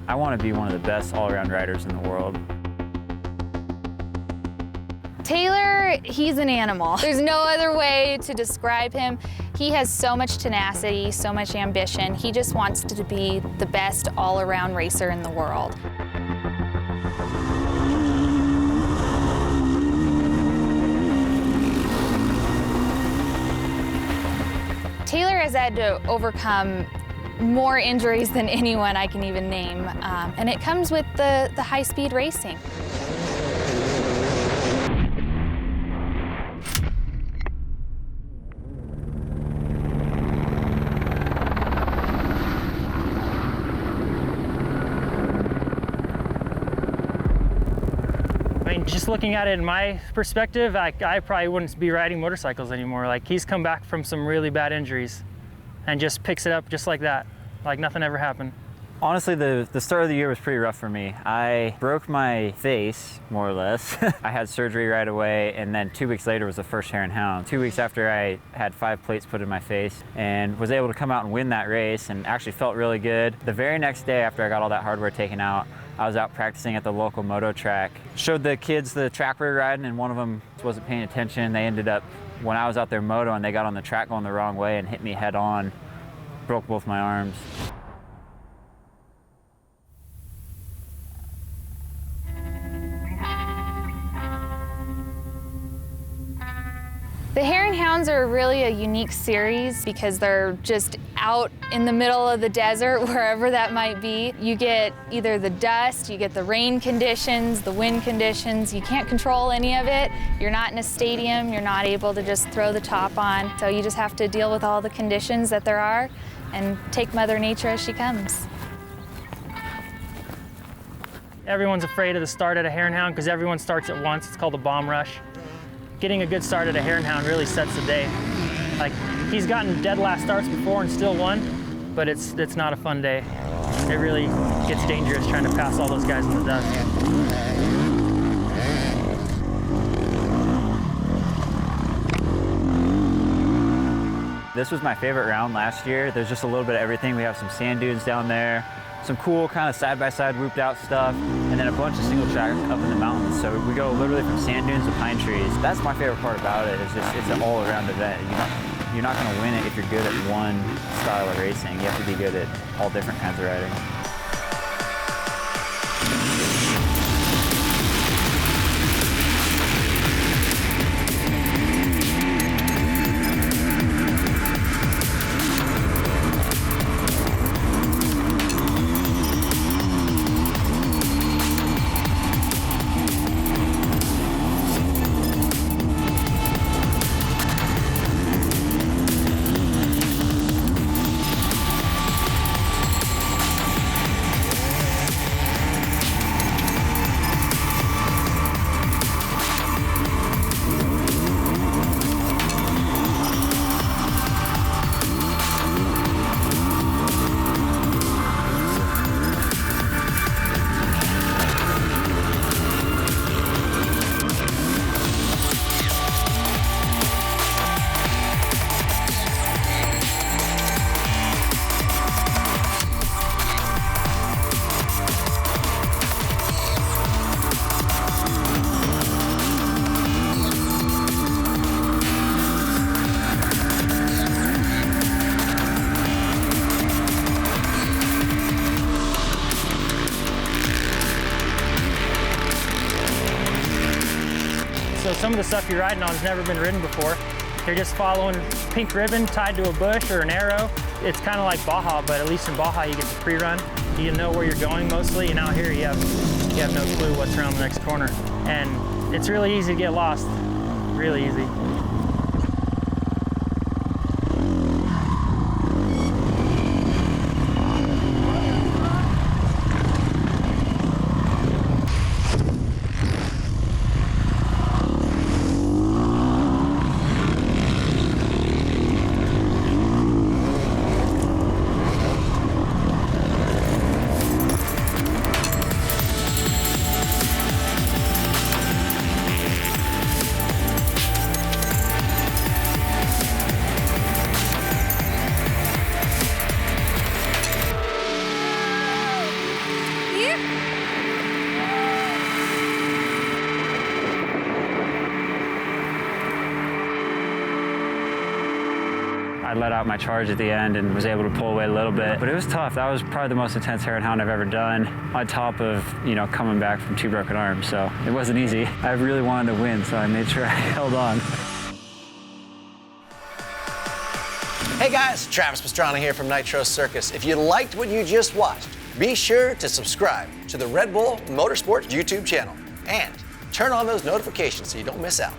I want to be one of the best all-around riders in the world. Taylor, he's an animal. There's no other way to describe him. He has so much tenacity, so much ambition. He just wants to be the best all-around racer in the world. Taylor has had to overcome more injuries than anyone I can even name, and it comes with the high-speed racing. Just looking at it in my perspective, I probably wouldn't be riding motorcycles anymore. Like, he's come back from some really bad injuries and just picks it up just like that, like nothing ever happened. Honestly, the start of the year was pretty rough for me. I broke my face, more or less. I had surgery right away, and then 2 weeks later was the first Hare and Hound. 2 weeks after, I had 5 plates put in my face and was able to come out and win that race and actually felt really good. The very next day after I got all that hardware taken out, I was out practicing at the local moto track. Showed the kids the track we were riding, and one of them wasn't paying attention. They ended up, when I was out there moto, and they got on the track going the wrong way and hit me head on, broke both my arms. The Hare and Hounds are really a unique series because they're just out in the middle of the desert, wherever that might be. You get either the dust, you get the rain conditions, the wind conditions. You can't control any of it. You're not in a stadium. You're not able to just throw the top on. So you just have to deal with all the conditions that there are and take Mother Nature as she comes. Everyone's afraid of the start at a Hare and Hound because everyone starts at once. It's called a bomb rush. Getting a good start at a Hare and Hound really sets the day. Like, he's gotten dead last starts before and still won, but it's not a fun day. It really gets dangerous trying to pass all those guys in the dust. This was my favorite round last year. There's just a little bit of everything. We have some sand dunes down there, some cool kind of side-by-side whooped out stuff, and then a bunch of single track up in the mountains. So we go literally from sand dunes to pine trees. That's my favorite part about it, is just it's an all-around event. You're not going to win it if you're good at one style of racing. You have to be good at all different kinds of riding. So some of the stuff you're riding on has never been ridden before. You're just following pink ribbon tied to a bush or an arrow. It's kind of like Baja, but at least in Baja you get the pre-run. You know where you're going mostly, and out here you have no clue what's around the next corner. And it's really easy to get lost, really easy. I let out my charge at the end and was able to pull away a little bit. But it was tough. That was probably the most intense Hare and Hound I've ever done, on top of, you know, coming back from 2 broken arms. So it wasn't easy. I really wanted to win, so I made sure I held on. Hey guys, Travis Pastrana here from Nitro Circus. If you liked what you just watched, be sure to subscribe to the Red Bull Motorsports YouTube channel and turn on those notifications so you don't miss out.